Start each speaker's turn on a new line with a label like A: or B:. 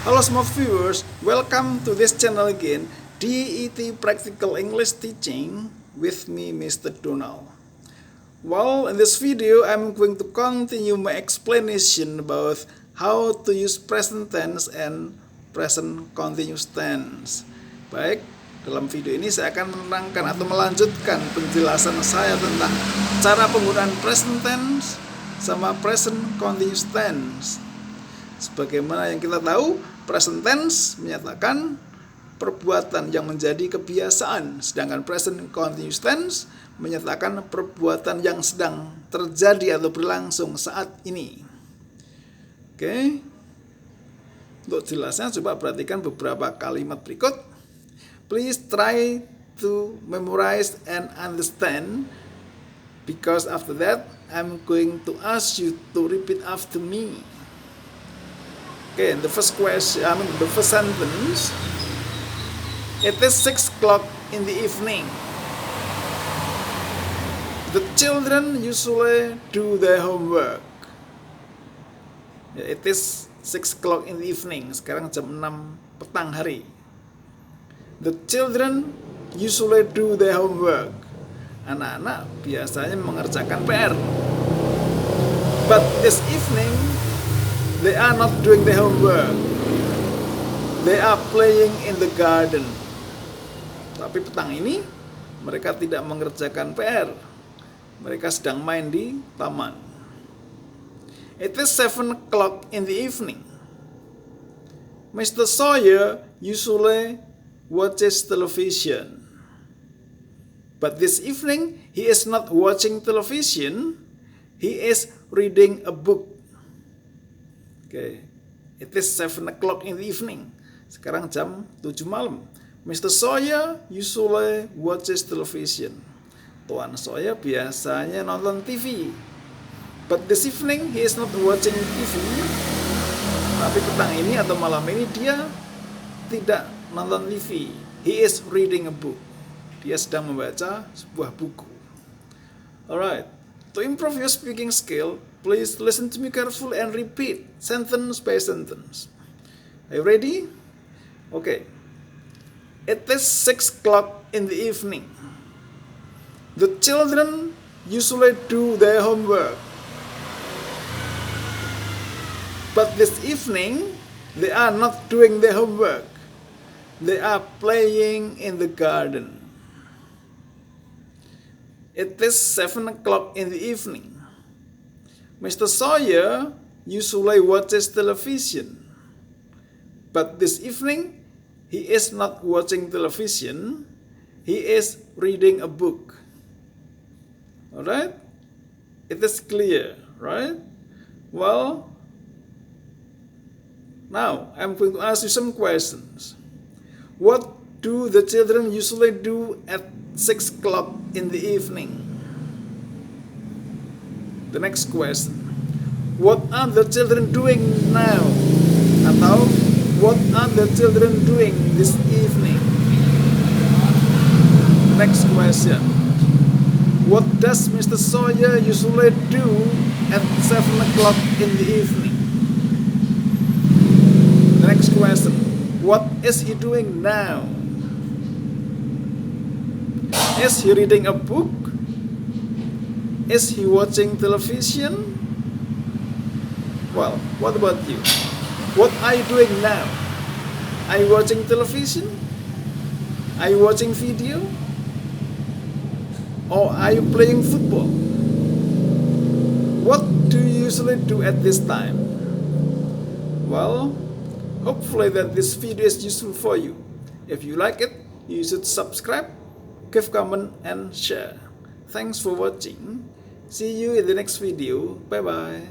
A: Hello smart viewers, welcome to this channel again, DET Practical English Teaching with me, Mr. Donald. Well, in this video, I'm going to continue my explanation about how to use present tense and present continuous tense. Baik, dalam video ini saya akan menerangkan atau melanjutkan penjelasan saya tentang cara penggunaan present tense sama present continuous tense. Sebagaimana yang kita tahu, present tense menyatakan perbuatan yang menjadi kebiasaan, sedangkan present continuous tense menyatakan perbuatan yang sedang terjadi atau berlangsung saat ini. Oke. Untuk jelasnya coba perhatikan beberapa kalimat berikut. Please try to memorize and understand, because after that I'm going to ask you to repeat after me. Okay, the first sentence. It is 6 o'clock in the evening. The children usually do their homework. It is 6 o'clock in the evening. Sekarang jam 6 petang hari. The children usually do their homework. Anak-anak biasanya mengerjakan PR. But this evening, they are not doing their homework. They are playing in the garden. Tapi petang ini mereka tidak mengerjakan PR. Mereka sedang main di taman. It is 7 o'clock in the evening. Mr. Sawyer usually watches television. But this evening he is not watching television. He is reading a book. Okay. It is 7 o'clock in the evening. Sekarang jam 7 malam. Mr. Sawyer usually watches television. Tuan Sawyer biasanya nonton TV. But this evening he is not watching TV. Tapi petang ini atau malam ini dia tidak nonton TV. He is reading a book. Dia sedang membaca sebuah buku. Alright. To improve your speaking skill, please listen to me carefully and repeat sentence by sentence. Are you ready? Okay. It is 6 o'clock in the evening. The children usually do their homework. But this evening, they are not doing their homework. They are playing in the garden. It is 7 o'clock in the evening. Mr. Sawyer usually watches television. But this evening, he is not watching television. He is reading a book. Alright? It is clear, right? Well, now I'm going to ask you some questions. What do the children usually do at 6 o'clock in the evening? The next question. What are the children doing now? Atau what are the children doing this evening? Next question. What does Mr. Sawyer usually do at 7 o'clock in the evening? The next question. What is he doing now? Is he reading a book? Is he watching television? Well, what about you? What are you doing now? Are you watching television? Are you watching video? Or are you playing football? What do you usually do at this time? Well, hopefully that this video is useful for you. If you like it, you should subscribe, give comment, and share. Thanks for watching. See you in the next video. Bye bye.